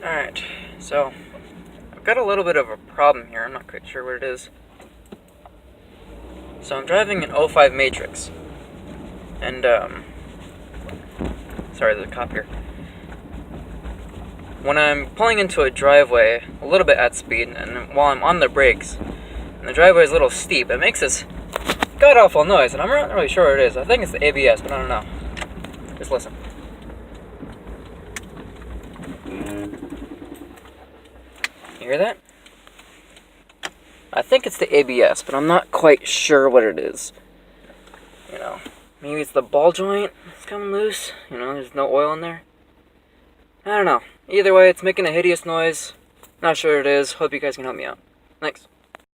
Alright, so I've got a little bit of a problem here. I'm not quite sure what it is. So I'm driving an '05 Matrix, and sorry, there's a cop here. When I'm pulling into a driveway a little bit at speed, and while I'm on the brakes, and the driveway is a little steep, it makes this god-awful noise, and I'm not really sure what it is. I think it's the ABS, but I don't know. Just listen. You hear that? I think it's the ABS, but I'm not quite sure what it is. You know, maybe it's the ball joint that's coming loose. You know, there's no oil in there. I don't know. Either way, it's making a hideous noise. Not sure what it is. Hope you guys can help me out. Thanks.